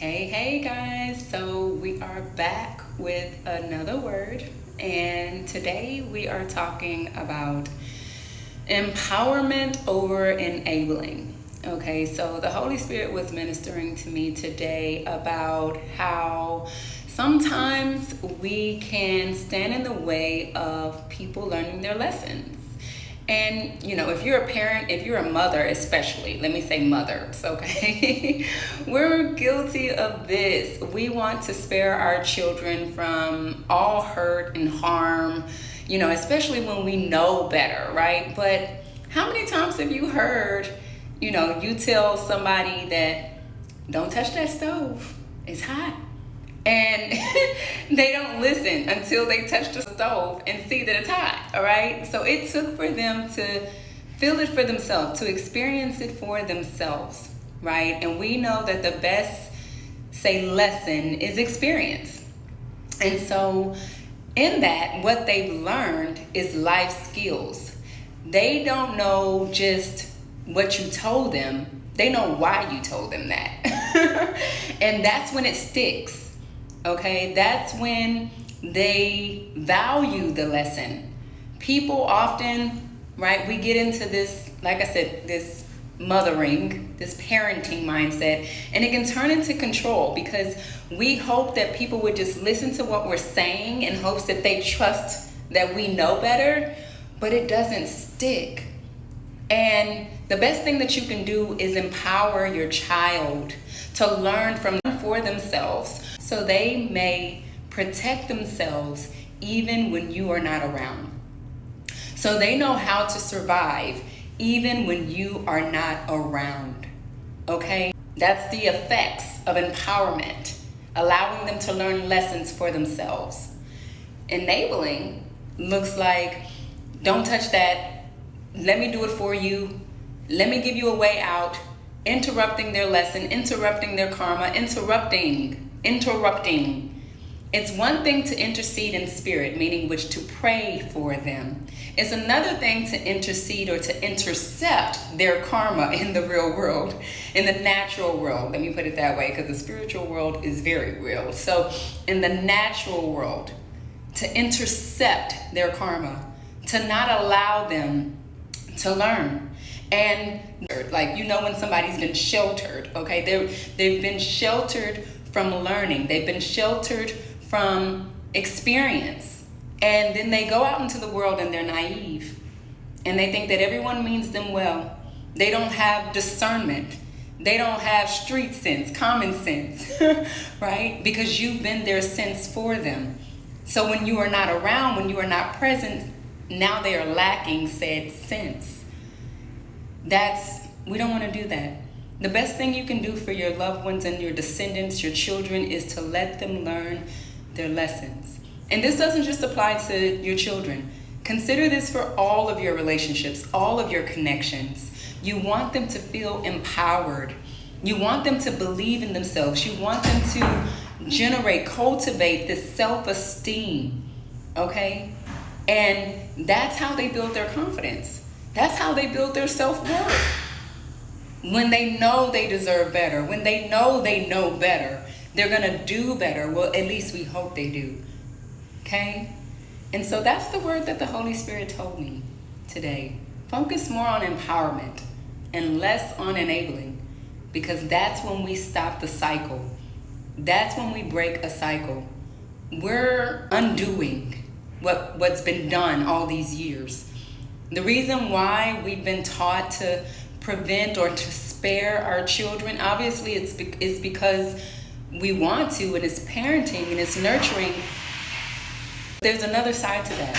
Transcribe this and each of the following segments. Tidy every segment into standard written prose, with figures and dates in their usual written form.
Hey guys, so we are back with another word, and today we are talking about empowerment over enabling. Okay, so the Holy Spirit was ministering to me today about how sometimes we can stand in the way of people learning their lessons. And, if you're a parent, if you're a mother especially, let me say mothers, okay? We're guilty of this. We want to spare our children from all hurt and harm, especially when we know better, right? But how many times have you heard, you tell somebody that don't touch that stove, it's hot. And they don't listen until they touch the stove and see that it's hot, all right? So it took for them to feel it for themselves, to experience it for themselves, right? And we know that the best, lesson is experience. And so in that, what they've learned is life skills. They don't know just what you told them. They know why you told them that. And that's when it sticks. Okay, that's when they value the lesson. People often, right, we get into this, like I said, this mothering, this parenting mindset, and it can turn into control because we hope that people would just listen to what we're saying in hopes that they trust that we know better, but it doesn't stick. And the best thing that you can do is empower your child to learn for themselves so they may protect themselves even when you are not around. So they know how to survive even when you are not around. Okay? That's the effects of empowerment, allowing them to learn lessons for themselves. Enabling looks like, don't touch that, let me do it for you, let me give you a way out, interrupting their lesson, interrupting their karma, interrupting. It's one thing to intercede in spirit, meaning which to pray for them. It's another thing to intercede or to intercept their karma in the real world, in the natural world. Let me put it that way, because the spiritual world is very real. So in the natural world, to intercept their karma, to not allow them to learn. And when somebody's been sheltered, okay, they've been sheltered from learning, they've been sheltered from experience, and then they go out into the world and they're naive and they think that everyone means them well. They don't have discernment, they don't have street sense, common sense, right? Because you've been their sense for them. So when you are not around, when you are not present, now they are lacking said sense. We don't want to do that. The best thing you can do for your loved ones and your descendants, your children, is to let them learn their lessons. And this doesn't just apply to your children. Consider this for all of your relationships, all of your connections. You want them to feel empowered. You want them to believe in themselves. You want them to cultivate this self-esteem, okay? And that's how they build their confidence. That's how they build their self-worth. When they know they deserve better, when they know better, they're going to do better. Well, at least we hope they do. Okay? And so that's the word that the Holy Spirit told me today. Focus more on empowerment and less on enabling, because that's when we stop the cycle. That's when we break a cycle. We're undoing what's been done all these years. The reason why we've been taught to prevent or to spare our children, obviously it's because we want to, and it's parenting and it's nurturing. There's another side to that.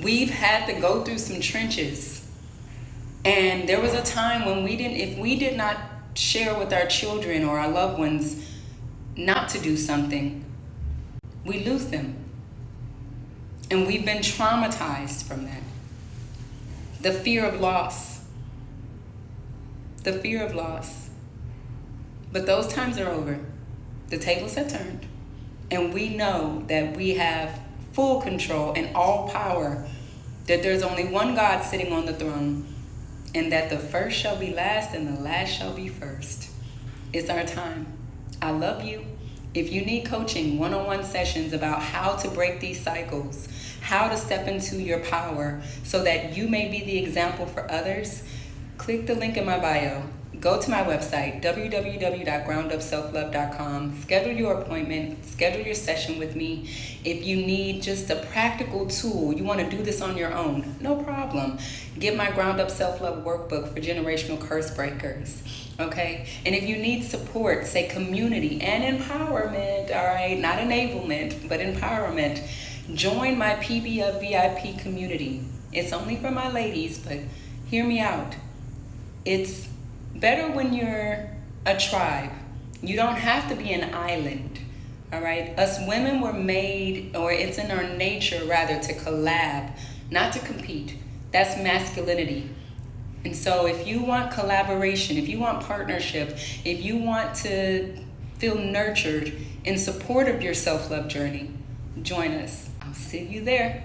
We've had to go through some trenches, and there was a time when if we did not share with our children or our loved ones not to do something, we lose them. And we've been traumatized from that. The fear of loss. The fear of loss. But those times are over. The tables have turned. And we know that we have full control and all power. That there's only one God sitting on the throne. And that the first shall be last and the last shall be first. It's our time. I love you. If you need coaching, one-on-one sessions about how to break these cycles, how to step into your power so that you may be the example for others, click the link in my bio. Go to my website, www.groundupselflove.com. Schedule your appointment, schedule your session with me. If you need just a practical tool, you want to do this on your own, no problem. Get my Ground Up Self-Love workbook for generational curse breakers, okay? And if you need support, say community and empowerment, all right? Not enablement, but empowerment. Join my PBF VIP community. It's only for my ladies, but hear me out. It's better when you're a tribe. You don't have to be an island, all right? Us women were made, or it's in our nature rather, to collab, not to compete. That's masculinity. And so if you want collaboration, if you want partnership, if you want to feel nurtured in support of your self-love journey, join us. I'll see you there.